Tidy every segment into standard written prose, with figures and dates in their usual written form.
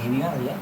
Genial, ya.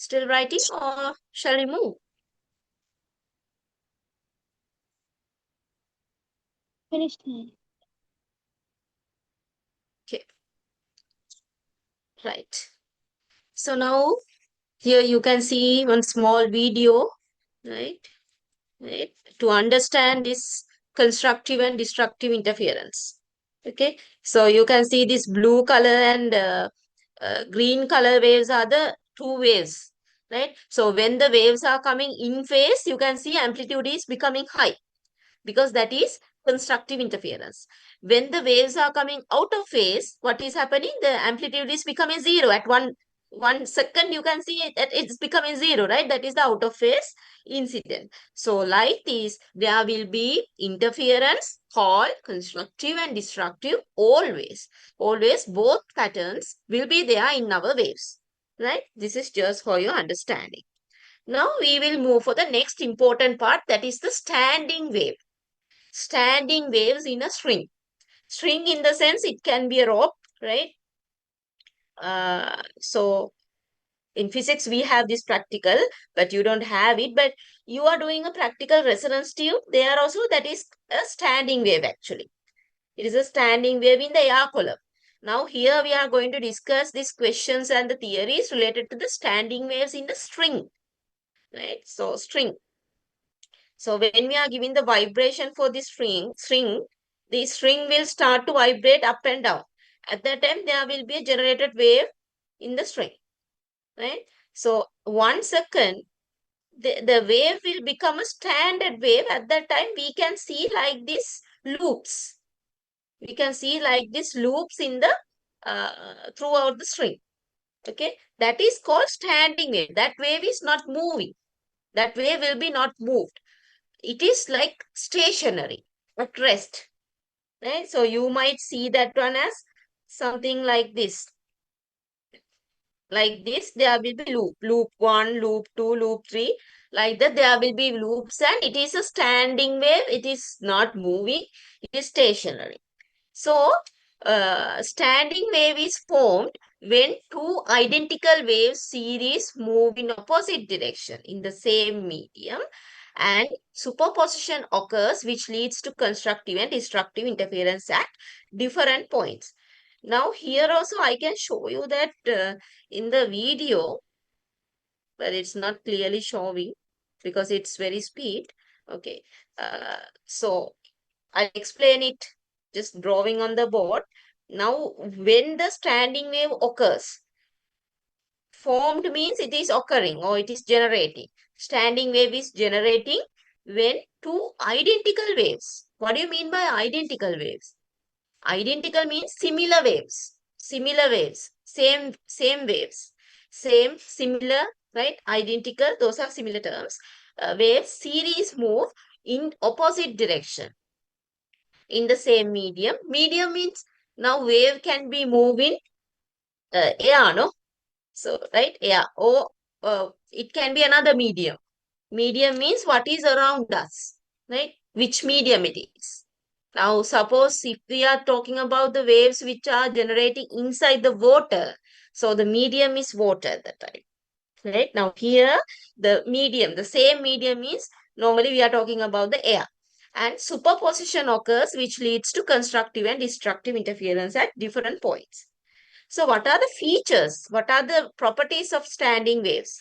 Still writing or shall we move? Finished now. Okay, right. So now here you can see one small video, right? Right? To understand this constructive and destructive interference. Okay, so you can see this blue color and green color waves are the two waves, right? So when the waves are coming in phase, you can see amplitude is becoming high, because that is constructive interference. When the waves are coming out of phase, what is happening? The amplitude is becoming zero. At one second, you can see it, that it's becoming zero, right? That is the out of phase incident. So like this, there will be interference called constructive and destructive always. Always both patterns will be there in our waves, right? This is just for your understanding. Now we will move for the next important part, that is the standing wave. Standing waves in a string. String in the sense it can be a rope, right? So in physics we have this practical, but you don't have it. But you are doing a practical resonance tube. There also that is a standing wave actually. It is a standing wave in the air column. Now here we are going to discuss these questions and the theories related to the standing waves in the string, right? So string. So when we are giving the vibration for the string will start to vibrate up and down. At that time, there will be a generated wave in the string, right? So 1 second, the wave will become a standard wave. At that time, we can see like this loops. We can see like this loops in the throughout the string. Okay, that is called standing wave. That wave is not moving. That wave will be not moved. It is like stationary at rest, right? So you might see that one as something like this. Like this, there will be loop 1, loop 2, loop 3. Like that, there will be loops, and it is a standing wave. It is not moving. It is stationary. So, standing wave is formed when two identical wave series move in opposite direction in the same medium, and superposition occurs, which leads to constructive and destructive interference at different points. Now here also I can show you that in the video, but it's not clearly showing because it's very speed. Okay, so I'll explain it just drawing on the board. Now, when the standing wave occurs, formed means it is occurring or it is generating. Standing wave is generating when two identical waves. What do you mean by identical waves? Identical means similar waves. Similar waves. Same waves. Same, similar, right? Identical, those are similar terms. Waves series move in opposite direction in the same medium. Medium means now wave can be moving air, no? So, right, air, or it can be another medium. Medium means what is around us, right? Which medium it is. Now, suppose if we are talking about the waves which are generating inside the water, so the medium is water at that time, right? Now, here the medium, the same medium is normally we are talking about the air. And superposition occurs, which leads to constructive and destructive interference at different points. So, what are the features? What are the properties of standing waves?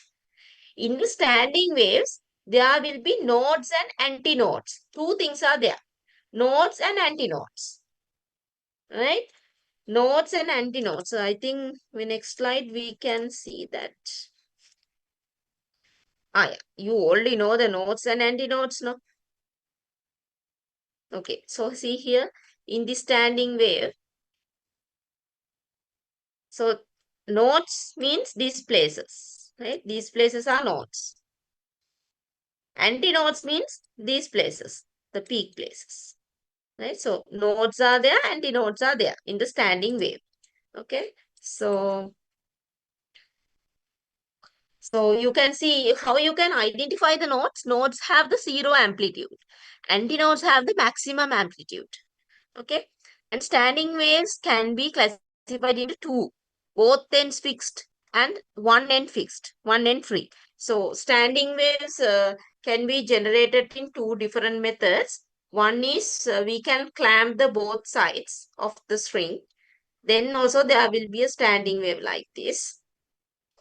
In the standing waves, there will be nodes and antinodes. Two things are there, nodes and antinodes, right? Nodes and antinodes. So, I think in next slide we can see that. Ah, yeah, you already know the nodes and antinodes, no? Okay, so see here in the standing wave. So, nodes means these places, right? These places are nodes. Antinodes means these places, the peak places, right? So nodes are there, antinodes are there in the standing wave. Okay, so you can see how you can identify the nodes. Nodes have the zero amplitude. Antinodes have the maximum amplitude. Okay, and standing waves can be classified into two, both ends fixed and one end fixed, one end free. So standing waves can be generated in two different methods. One is we can clamp the both sides of the string. Then also there will be a standing wave like this.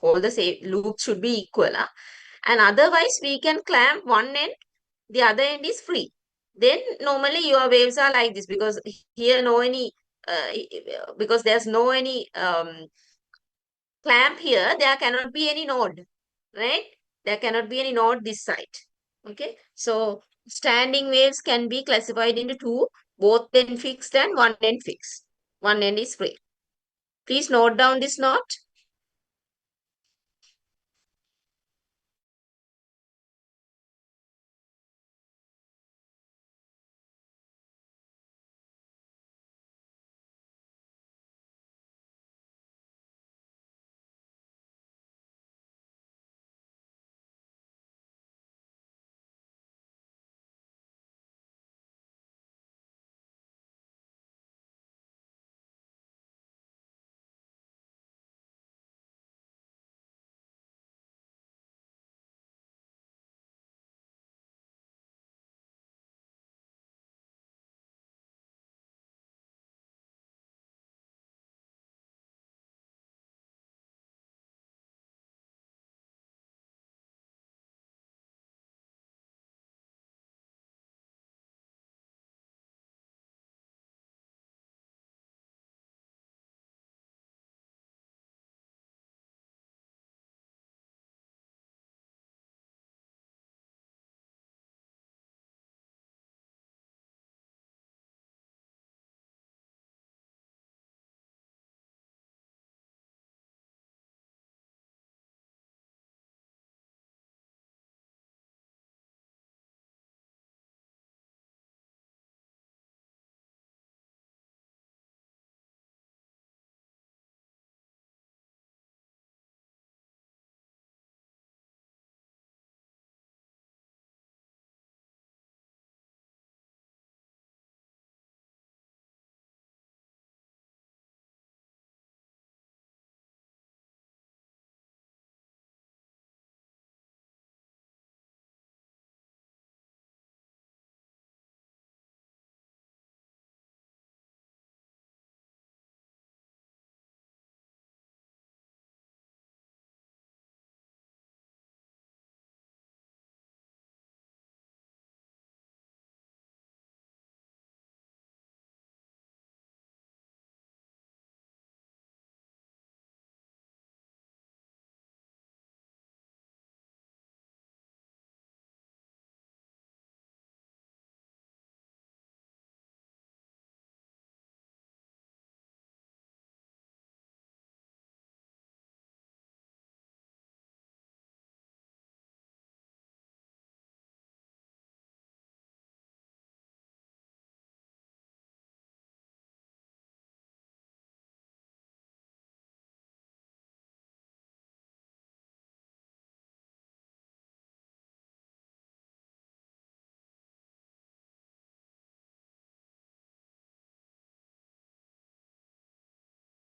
All the same loops should be equal. And otherwise we can clamp one end, the other end is free. Then normally your waves are like this because here no any because there's no any clamp here, there cannot be any node, right? There cannot be any node this side. Okay, so standing waves can be classified into two, both end fixed and one end fixed. One end is free. Please note down this note.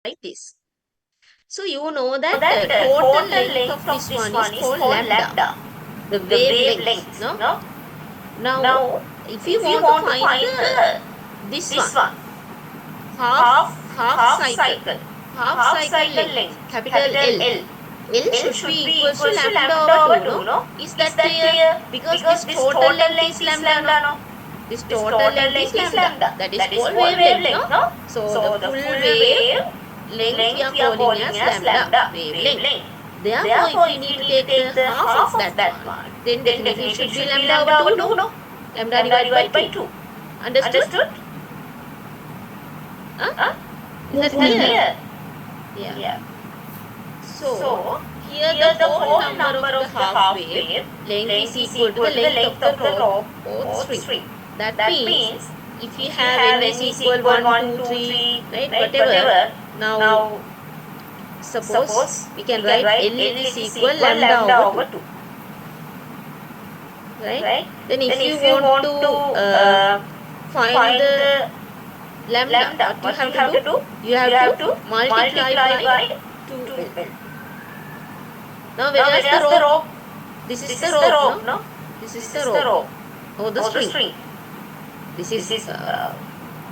like this. So you know that that total length of this one is called lambda, the the wavelength. wavelength. No? No? Now, if you want to find this this one, one, half cycle, half cycle length, capital L. L. L L should be equals equals to lambda over 2, no? Is that clear? Because this total length is lambda, no? This total length is lambda. That is called wavelength, no? So the full wave length we are calling as lambda, wavelength. Therefore, if you need to take the half of that one, then definitely it should be lambda over 2, no? Lambda divided by 2. Understood? Huh? Is that clear? Yeah. So, here the whole number of the half wave length is equal to the length of the rope or string. That means if we have n is equal 1, 2, 3, right, whatever, now suppose we can write L is equal lambda over 2. Right? Then if you want to find the lambda, what you have to do? You have to multiply by 2L. Now whereas the rope, this is the rope, no? This is the rope or the string. This is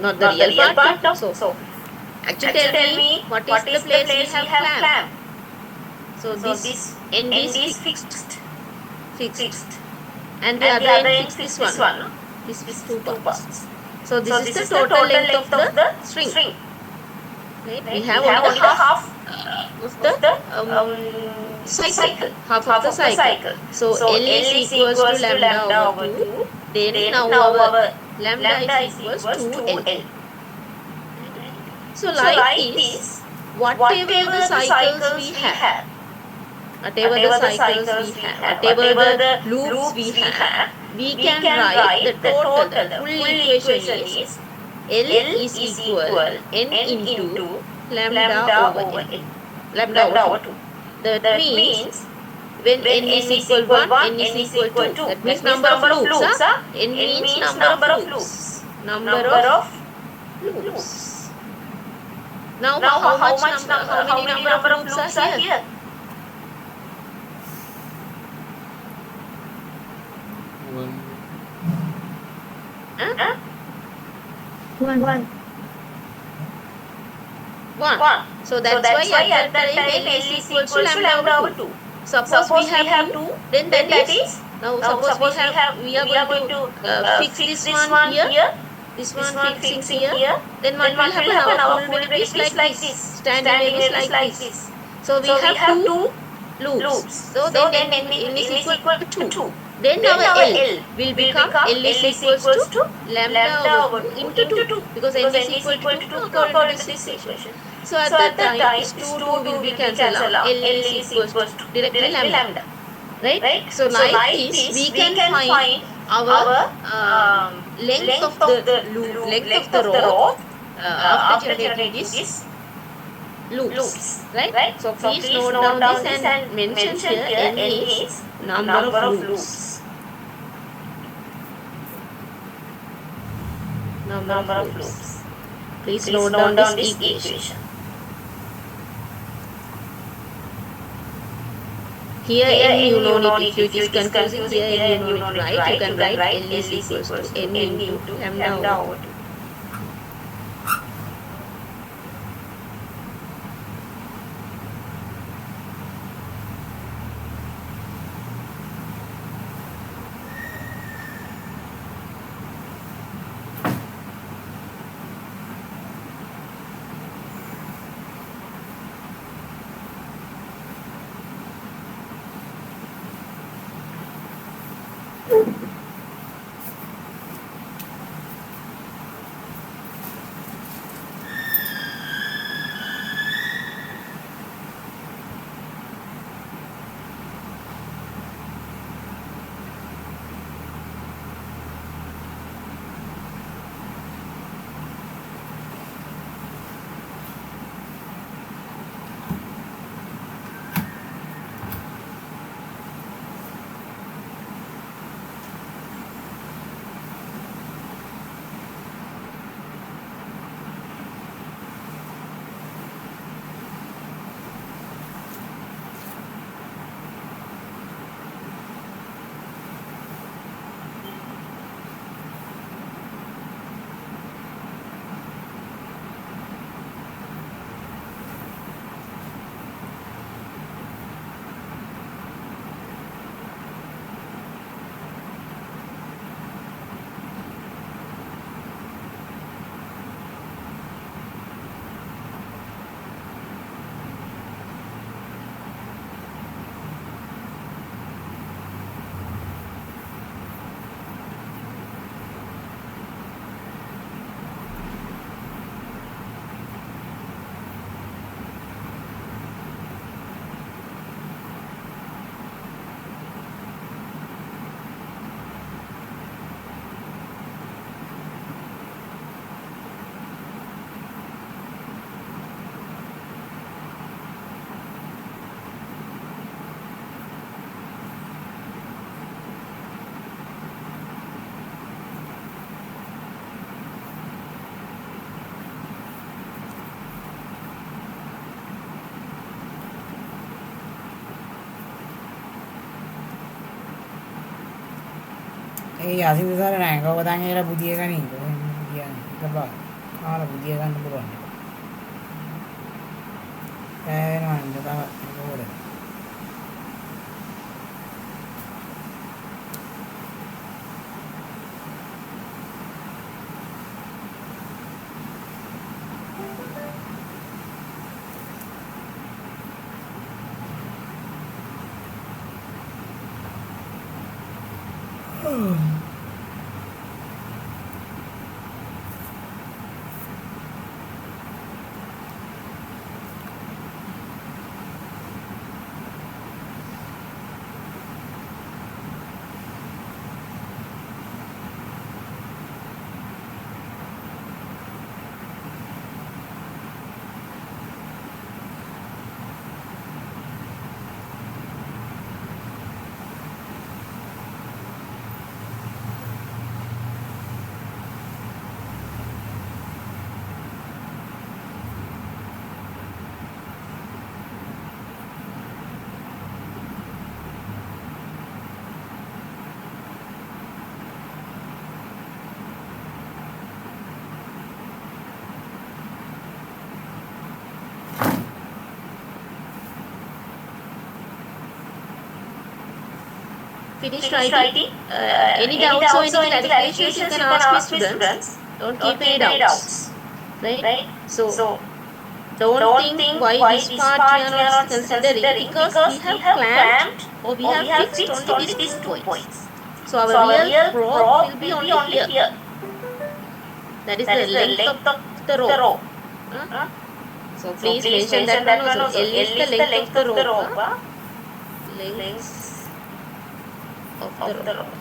not the real part, no? So actually tell me what is the place we have clamp? So this end is fixed. And the other end fixed this one, no? This is two parts. So this is the total length of the string. Right? We have only the half of the cycle. Half of the cycle. So L is equals to lambda over 2. Then now our lambda is equals to L. So like this, whatever the cycles we have, whatever the loops we have, we can write the total, the full equation is L is equal n into lambda over n. Lambda over 2. That means when n is equal 1, n is equal 2. That means number of loops. N means number of loops. Number of loops. Now how many number of loops are here? One. One. So that's why at that time L is equal to lambda over 2. Suppose we have 2, then that is, now suppose we are going to fix this one here, this one fixing here, then what will happen? Our full wave is like this, standing wave is like this. So we have two loops. So then n is equal to 2. Then our L will become L is equals to lambda over 2 into 2 because n is equal to 2 according to this equation. So at that time, this 2 will be cancelled out. L is equals to directly lambda. Right? So like this, we can find our length of the loop, length of the rope after generating this loops. Right? So please note down this and mention here n is number of loops. Number of loops. Please note down this equation. Here n you know it, if it is confusing, here n you know it, right? You can write L is equals to n into lambda over 2. අසිදු සර නෑ කවක තන් ඒලා බුදිය ගනින් කොහෙන් බුදියන්නේ එක බා කාලා බුදිය ගන්න පුළුවන් පෑවෙනවා නේද තව ඒකෝද Finished writing. Any doubts or any clarifications you can ask me, students. Don't keep any doubts. Right? So don't think why this part we are not considering, because we have clamped or we have fixed only these 2 points. So our real probe will be only here. That is the length of the rope. So please mention that one also. L is the length of the rope. Length of the rope.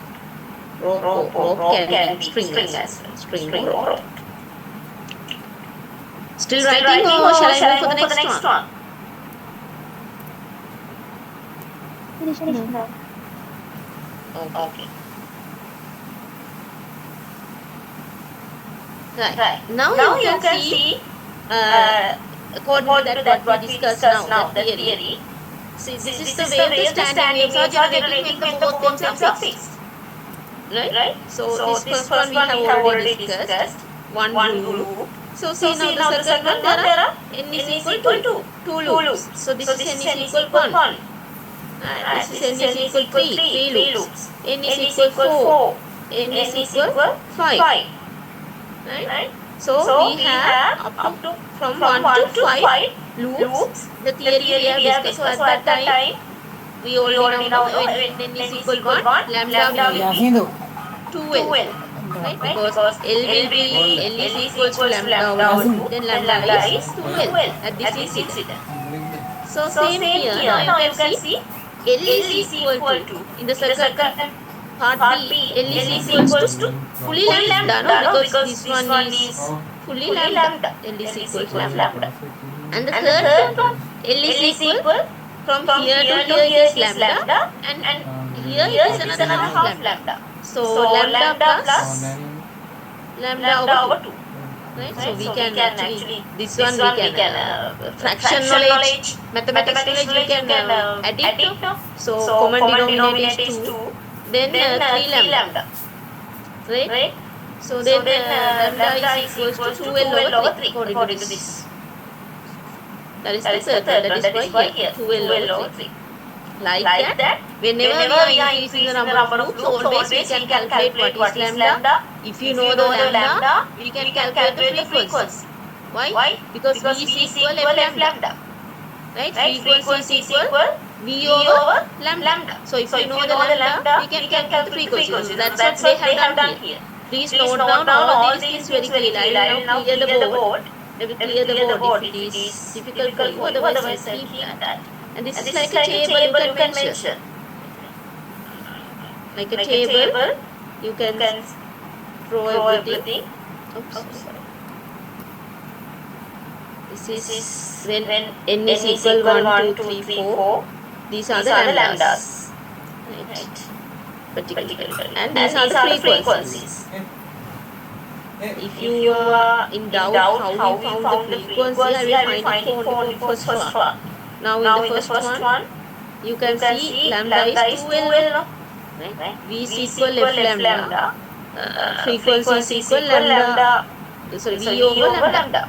Rope can be string as well. String or rope. Still writing or shall I move for the next one? Finish now. Okay. Right. Now you can see, according to that what we discussed now, the theory. See, this is the way the standing waves are generating when the both ends are fixed. Right? So this first one we have already discussed. One loop. So see now the second one, there are n is equal to 2 loops. So this is n is equal 1. This is n is equal 3 loops. N is equal 4. N is equal 5. Right? So we have up to from 1 to 5 loops. The theory we have discussed. So at that time we already know when n is equal 1, lambda will be Yasidu 2l. Right? Because L is equal to lambda over 2, then lambda is 2l at this incident. So same here, now you can see L is equal to, in the second part B, L is equal to fully lambda, no? Because this one is fully lambda. L is equal to lambda. And the third one, L is equal from here to here is lambda, and here is another half lambda. So lambda plus lambda over 2. Right? So we can actually, this one we can fraction knowledge, mathematics knowledge we can add it. So common denominator is 2, then 3 lambda. Right? So then lambda is equal to 2l over 3 according to this. That is the third one. That is why here 2l over 3. Like that, whenever we are increasing the number of loops, always we can calculate what is lambda. If you know the lambda, we can calculate the frequency. Why? Because V is equal f lambda. Right? Frequency is equal V over lambda. So if you know the lambda, we can calculate the frequency. That's what they have done here. Please note down all these things very clearly. I will now clear the board. I will clear the board if it is difficult for you. Otherwise, I will keep that. And this is like a table you can mention. Like a table, you can draw everything. Oops, sorry. This is when n is equal 1, 2, 3, 4. These are the lambdas. Right. Particularly. And these are the frequencies. If you are in doubt how we found the frequency, I will find it for the first one. Now in the first one, you can see lambda is 2l. right? V is equal F lambda. Frequency is equal lambda. sorry, V V over over lambda. lambda.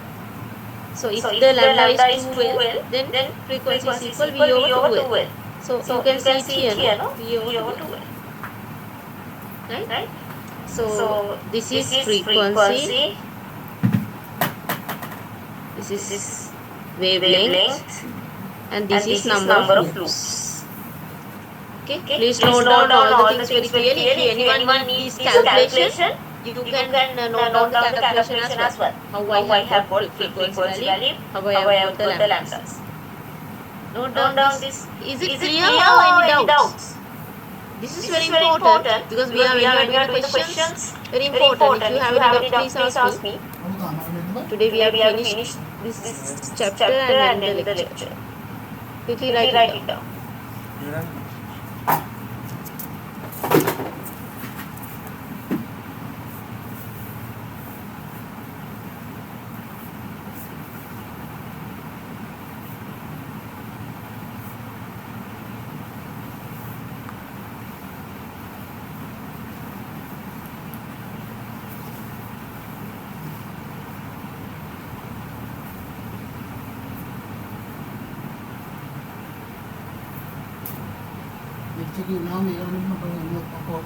So if So if the lambda is lambda is 2L, then frequency is equal V V over over 2L. 2L. So So you can see it here, no? V V over over 2L, 2L. right? Right? So this is frequency, this is wavelength, and this is number of loops. Okay, please note down all the things very clearly. If anyone needs this calculation, you can note down the calculation as well. How I have got frequency value, how I have got the lambdas. Note down this. Is it clear or any doubts? This is very important because we are doing the questions. Very important. If you have any doubts, please ask me. Today we have finished this chapter and then the lecture. Quickly write it down. Actually, now we are not going to perform.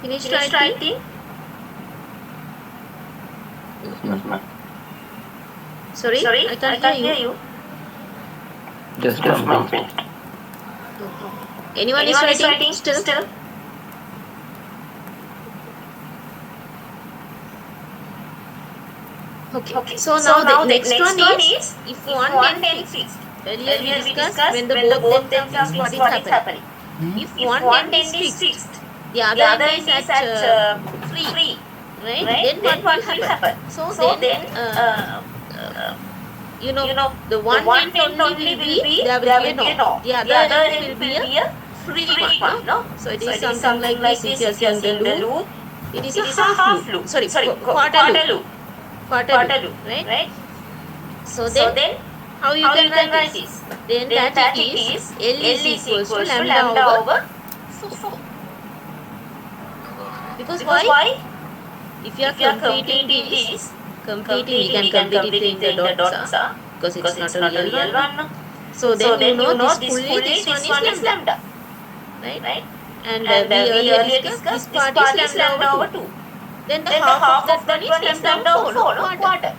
Finished Finished writing? writing? Sorry, Sorry, I can't hear you. Just complete. Anyone is Anyone is writing writing still? still? Okay. Okay. So now the next one is is if if one one then then fixed. fixed. Earlier Earlier we we discussed discussed when the when the both both then then comes, comes, what what is is happening? happening? If If one one then is then is fixed, fixed, the the other other end end is is at at free, free, right? right? Then what Then will what will happen? happen? So So then, then, uh, you know, the the one one end end only will be there there will be a will be a norm. norm. The The other other end end will be will a be a free free one, no? one, no? So it So is it is something like this. If you are if you are seeing the seeing the loop, loop, it is it a is a half half loop. loop. Sorry, quarter Quarter loop. loop. Quarter loop, Quarter loop, right? right? So So then, then, how you how can you can write write this? this? Then Then that that it it is is L is equals to lambda lambda over over 4. 4. Because Because why? why? If you are If you are completing completing this, this, we can complete it in the dots, because it's not a real one. No? So So then you then know you know this this one one is is lambda, lambda, right? right? And And we we earlier earlier discussed this discussed this part is part is lambda over 2. 2. Then the Then the half of half that of one that is one is lambda over 4, no? no? Quarter.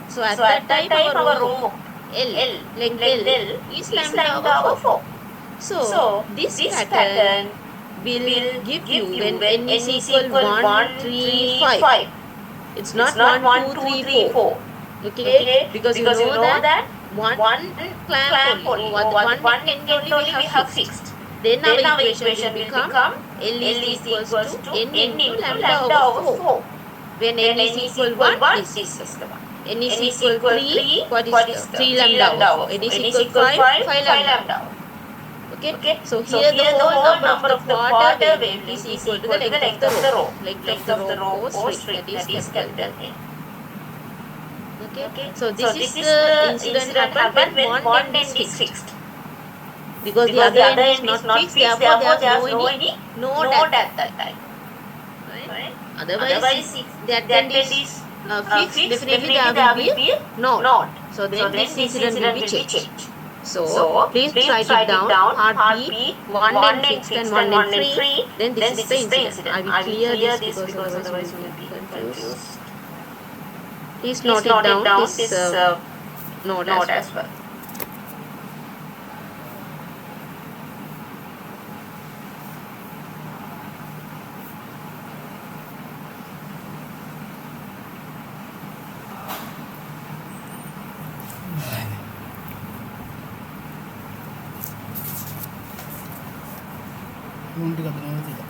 So at So that at that time our time our row row L, L, length length L, L is is lambda over lambda 4. over 4. So So this this pattern pattern will will give you give you when when n is n is equal equal 1, 1, 3, 3, 5. 5. It's It's not not 1, 1, 2, 2, 3, 3, 4. 4. Okay? Okay? Because you know that one one clamp clamp only, or only, what, or what one one end end only we only we have have fixed. fixed. Then our Then our equation will equation will become become L is L is equals equals to to n n into into lambda lambda over over 4. 4. When n When is n is equal equal 1, 1, this this is the is one. the one. N is N is equal equal 3, what is 3 3 lambda over 4. over N 4. is N is equal equal 5, 5, 5 5 lambda lambda over 4. over 4. Okay? Okay? So So here the here the whole whole number of number the of the quarter quarter wavelength is wavelength is equal to the equal to the length of length the of row. the row. Length of Length the of row the row O O string, string, that is that is capital capital N. N. Okay? Okay? So this So is this is the the incident incident happened happened when when one one end is end is fixed. fixed. Because the Because other the other end is end not is not fixed, fixed, therefore therefore there's there's no no any any node node at at that that time. time. Right? Right? Otherwise, Otherwise, if if that that end end is is fixed, fixed, definitely definitely there will there be will a be a node. node. So So then then this this incident will incident be will be changed. changed. So So please please write it write it down. down. Heartbeat, one One end end fixed and fixed one and end one end free. free. Then this Then is this the is the incident. I incident. will I will clear clear this this because because otherwise you otherwise will you will get be confused. confused. Please Please note it note it down, down. this This node as node well. as well. මුන් ටික දෙනවා තියලා.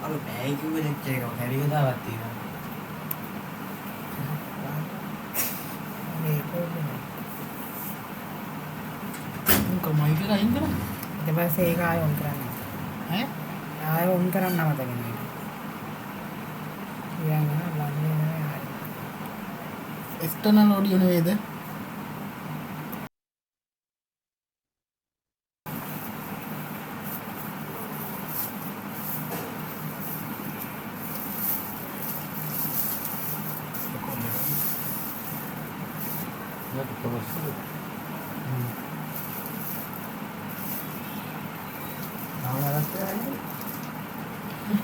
අර බෑයි කිව්වේ නෙච්ච එක හැරියදාවක් තියෙනවා. මේක මයික එක අයින් කරා. ඊට පස්සේ ඒක ආයෙ ඔන් කරන්න. ඈ? ආයෙ ඔන් කරන්න අමතක නෑ. කියන්න ලන්නේ නෑ ආයෙ. එක්ස්ටර්නල් ඔඩියෝ නෙවෙයිද?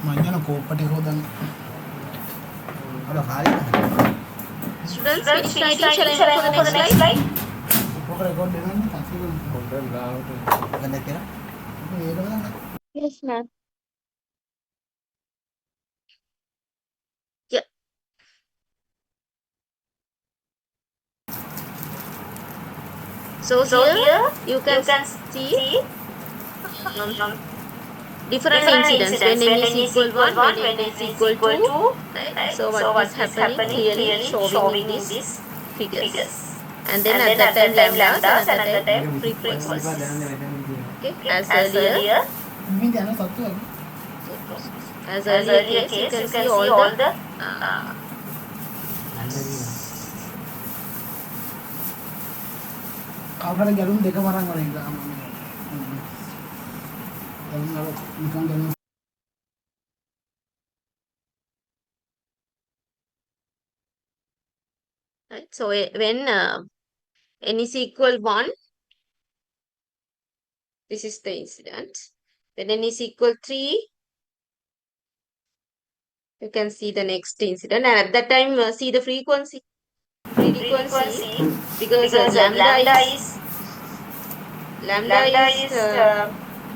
මං යන කෝප්පටි හොදන්න. අර හරියට. Students, Students, finish finish writing. writing. Shall I move for the next slide? ඔක රෙකෝඩ් වෙනවද? කන්සිල් කරන්න. පොඩ්ඩක් ගාවට. ඒක දාන්න. Yes, ma'am. So here you can see different incidents when n is equal 1, when n is equal 2, right? So what is happening clearly showing in these figures. And then at that time lambdas and at that time frequencies. Okay, as earlier, Ini jangan satu lagi. as earlier case, you can see all the Apa lagi galung deka marang orang itu. Galung bukan galung. right? So when n is equal 1, this is the incident. When n is equal 3, you can see the next incident. And at that time, see the frequency. Because lambda is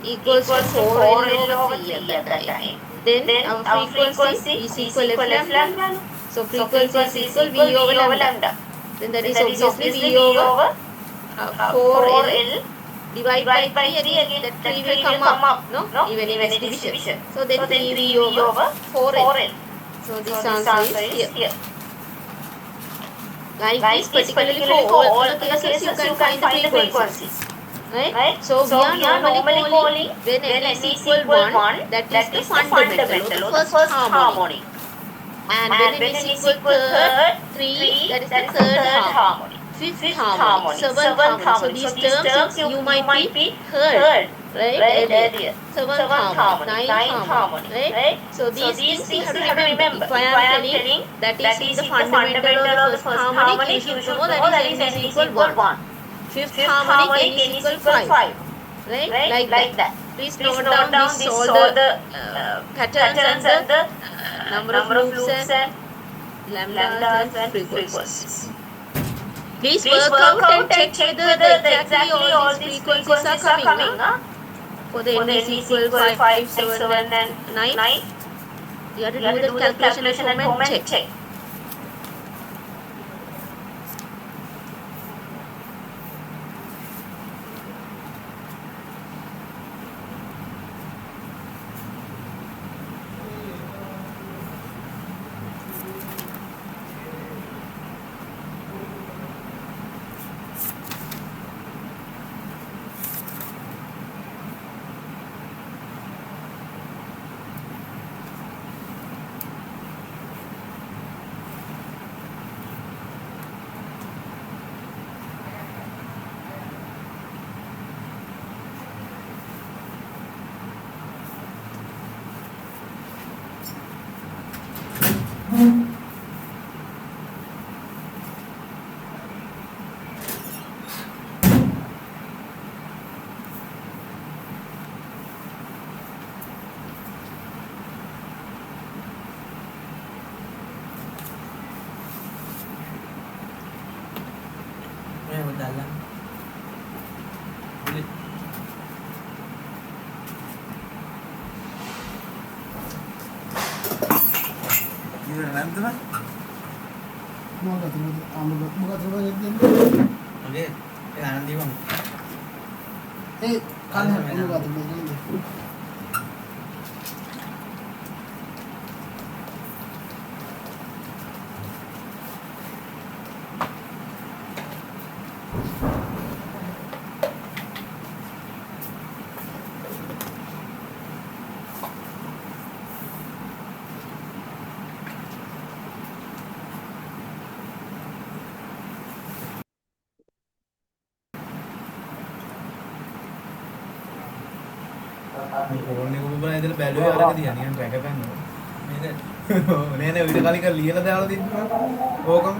equals to 4L over 3 at that time. Then our frequency is equal F lambda. So frequency is equal V over lambda. Then that is obviously V over 4L divided by 3 again. That 3 will come up, no? Even in its division. So then 3V over 4L. So this answer is here. Like this, particularly for all the cases, you can find the frequencies. Right? So we are normally calling when n is equal 1, that is the fundamental or the first harmonic. And when n is equal 3, that is the third harmonic. Fifth harmonic, seventh harmonic. So these terms you might be heard, right? Earlier. Seventh harmonic, ninth harmonic, right? So these things you have to remember. If I am telling that is the fundamental or the first harmonic, you should know that is n is equal 1. Fifth harmonic, n is equal 5. Right? Like that. Please note down this all the patterns and the number of loops and lambdas and frequencies. Please work out and check whether exactly all these frequencies are coming. For the n is equal 5, 6, 7 and 9. You have to do the calculation at home and check. dalam kulit. Gimana nanti mah? Moga terus jadi. Oke, nanti bang. Kalian moga terus jadi. ඕනේ කොබලා ඉඳලා බැලුවේ අරක තියා නිකන් රැකගන්න නේද නේ නේ ඊට කලින් කර ලියලා දාලා තිබ්බා ඕකම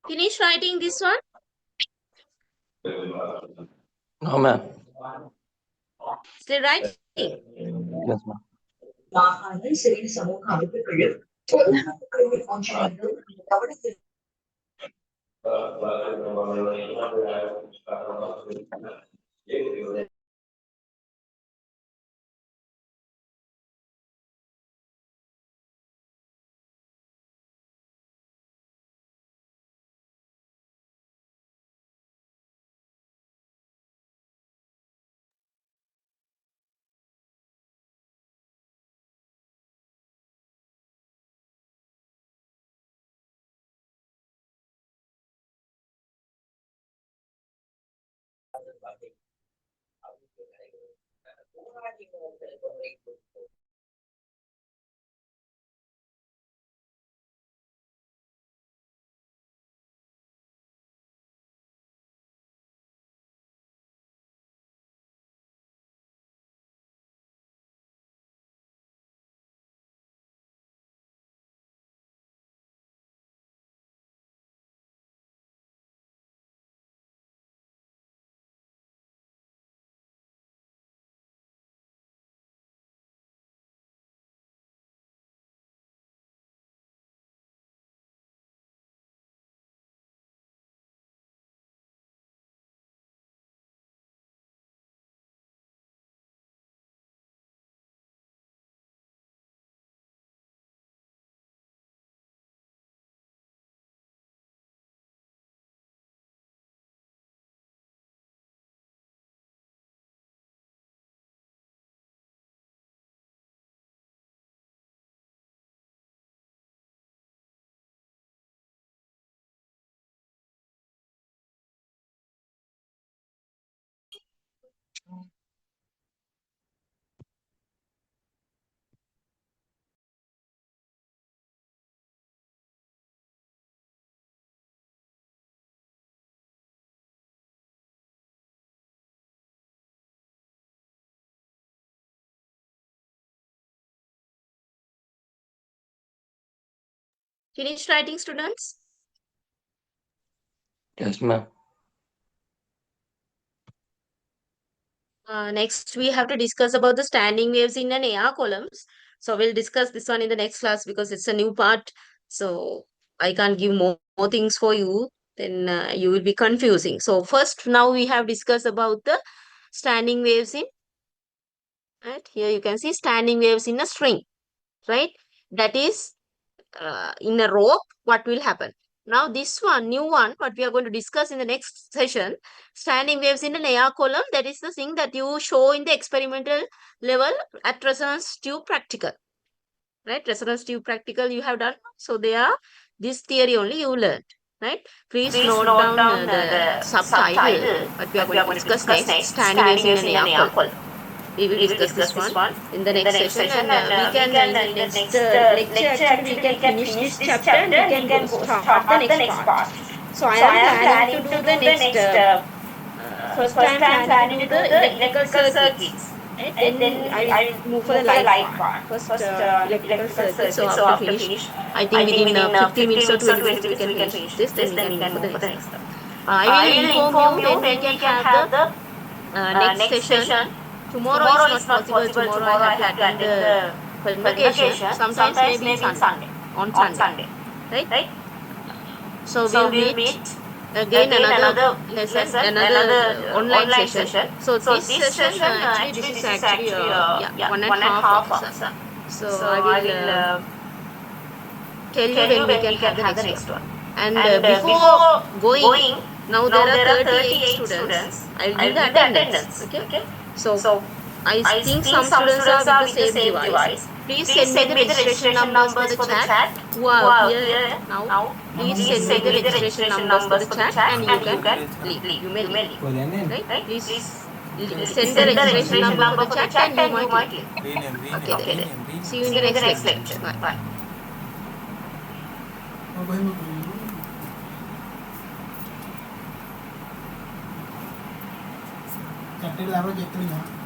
Finish writing this one? No, ma'am. Still writing? Yes, ma'am. மாகாண சிறிய சமூக அமைப்புகளில் பொதுநலத்துறையில் ஒன்றிணைந்து கவனத்தில் Finished writing, students? Yes, ma'am. Next, we have to discuss about the standing waves in an AR columns. So we'll discuss this one in the next class because it's a new part. So I can't give more things for you. Then you will be confusing. So first, now we have discussed about the standing waves in. Right here, you can see standing waves in a string. Right, that is in a rope. What will happen? Now this one, new one, what we are going to discuss in the next session, standing waves in an AR column, that is the thing that you show in the experimental level at resonance tube practical. Right, resonance tube practical you have done. So there, this theory only you learned. Right, please note down the subtitle, what we are going to discuss next, standing waves in an AR column. We will discuss this one in the next session, and we can in the next lecture actually we can finish this chapter and we can go start the next part. So I am planning to do the next first I am planning to do the electrical circuits. And then I will move for the light part. First electrical circuits. So after finish, I think within 15 minutes or 20 minutes we can finish this. Then we can move for the next. I will inform you when we can have the next session. Tomorrow is not possible. Tomorrow I have to attend the convocation. Sometimes maybe Sunday. On Sunday. Right? So we'll meet again another lesson, another online session. So this session actually this is actually 1.5 hours. So I will tell you when we can have the next one. And before going, now there are 38 students. I will give the attendance. Okay? So I think some students are with the same device. Please send me the registration numbers for the chat. Who are here now? Please send me the registration numbers for the chat and you can leave. You may leave. Right? Please send the registration number for the chat and you might leave. Okay. See you in the next lecture. Bye. Chapter 11 chapter